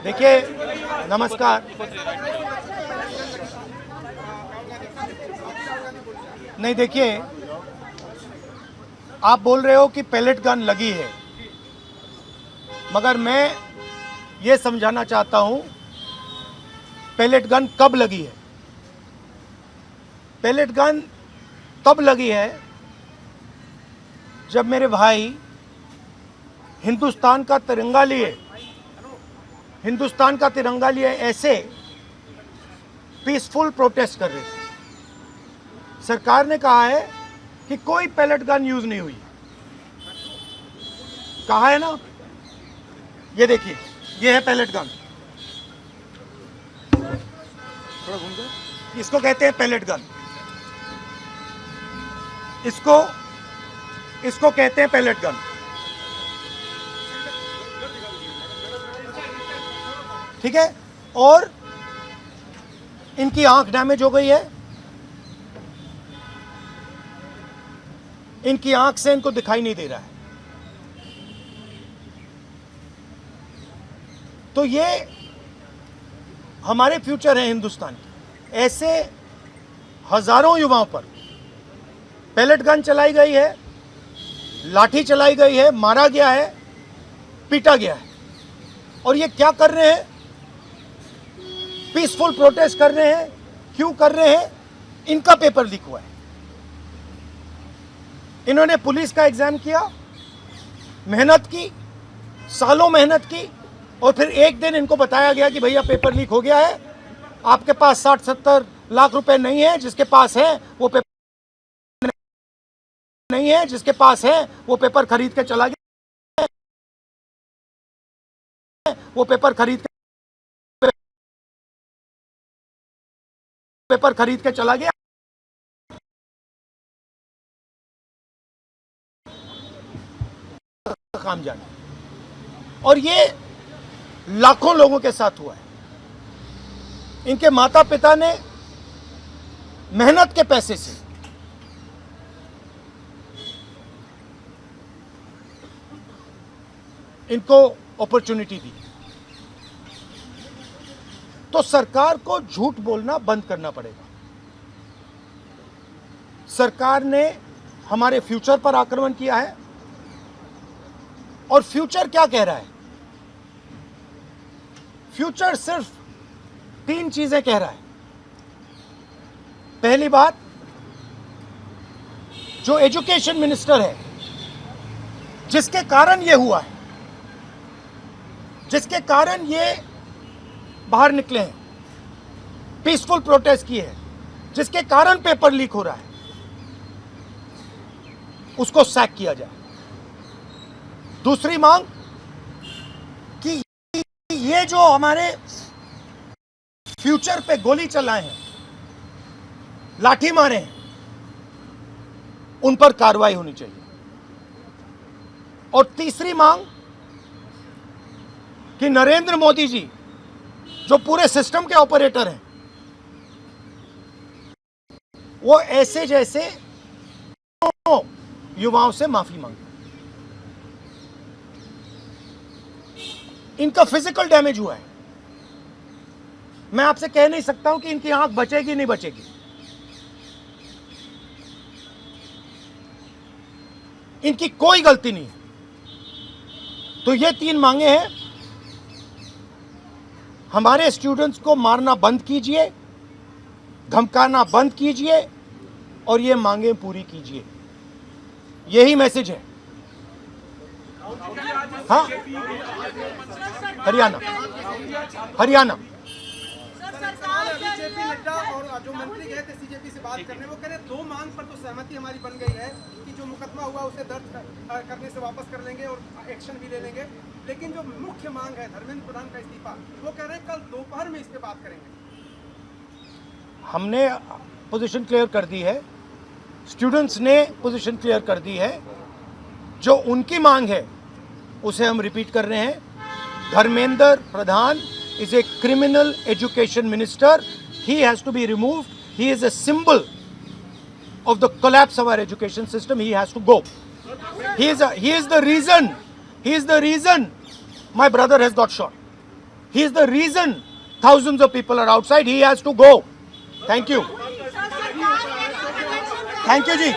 देखिए, नमस्कार। नहीं, देखिए, आप बोल रहे हो कि पैलेट गन लगी है, मगर मैं ये समझाना चाहता हूं पैलेट गन कब लगी है। पैलेट गन तब लगी है जब मेरे भाई हिंदुस्तान का तिरंगा लिए ऐसे पीसफुल प्रोटेस्ट कर रहे थे। सरकार ने कहा है कि कोई पैलेट गन यूज नहीं हुई। कहा है ना, ये देखिए, ये है पैलेट गन। थोड़ा घूम जाए। इसको कहते हैं पैलेट गन। इसको कहते हैं पैलेट गन। ठीक है। और इनकी आंख डैमेज हो गई है। इनकी आंख से इनको दिखाई नहीं दे रहा है। तो ये हमारे फ्यूचर है हिंदुस्तान के। ऐसे हजारों युवाओं पर पैलेट गन चलाई गई है, लाठी चलाई गई है, मारा गया है, पीटा गया है। और ये क्या कर रहे हैं? पीसफुल प्रोटेस्ट कर रहे हैं। क्यों कर रहे हैं? इनका पेपर लीक हुआ है। इन्होंने पुलिस का एग्जाम किया, मेहनत की, सालों मेहनत की, और फिर एक दिन इनको बताया गया कि भैया पेपर लीक हो गया है, आपके पास 60-70 लाख रुपए नहीं है, जिसके पास है वो पेपर नहीं है, जिसके पास है वो पेपर खरीद के चला गया, वो पेपर खरीद के चला गया। काम जाने। और ये लाखों लोगों के साथ हुआ है। इनके माता पिता ने मेहनत के पैसे से इनको अपॉर्चुनिटी दी। तो सरकार को झूठ बोलना बंद करना पड़ेगा। सरकार ने हमारे फ्यूचर पर आक्रमण किया है। और फ्यूचर क्या कह रहा है? फ्यूचर सिर्फ 3 चीजें कह रहा है। पहली बात, जो एजुकेशन मिनिस्टर है, जिसके कारण ये हुआ है, जिसके कारण ये बाहर निकले हैं, पीसफुल प्रोटेस्ट किए हैं, जिसके कारण पेपर लीक हो रहा है, उसको सैक किया जाए। दूसरी मांग कि ये जो हमारे फ्यूचर पे गोली चलाए हैं, लाठी मारे हैं, उन पर कार्रवाई होनी चाहिए। और तीसरी मांग कि नरेंद्र मोदी जी, जो पूरे सिस्टम के ऑपरेटर हैं, वो ऐसे जैसे युवाओं से माफी मांगे। इनका फिजिकल डैमेज हुआ है। मैं आपसे कह नहीं सकता हूं कि इनकी आंख बचेगी नहीं बचेगी। इनकी कोई गलती नहीं है। तो ये 3 मांगे हैं। हमारे स्टूडेंट्स को मारना बंद कीजिए, धमकाना बंद कीजिए, और ये मांगे पूरी कीजिए। यही मैसेज है। हाँ, हरियाणा जेपी नड्डा और जो मंत्री गए थे सीजेपी से बात करने, वो कह रहे 2 मांग पर तो सहमति हमारी बन गई है कि जो मुकदमा हुआ उसे दर्ज करने से वापस कर लेंगे और एक्शन भी ले लेंगे, लेकिन जो मुख्य मांग है धर्मेंद्र प्रधान का इस्तीफा, वो कह रहे हैं कल दोपहर में इस पे बात करेंगे। हमने पोजीशन क्लियर कर दी है, स्टूडेंट्स ने पोजीशन क्लियर कर दी है। जो उनकी मांग है उसे हम रिपीट कर रहे हैं। Dharmendra Pradhan is a criminal education minister. He has to be removed. He is a symbol of the collapse of our education system. He has to go. He is the reason my brother has got shot. He is the reason thousands of people are outside. He has to go. Thank you. Thank you, ji.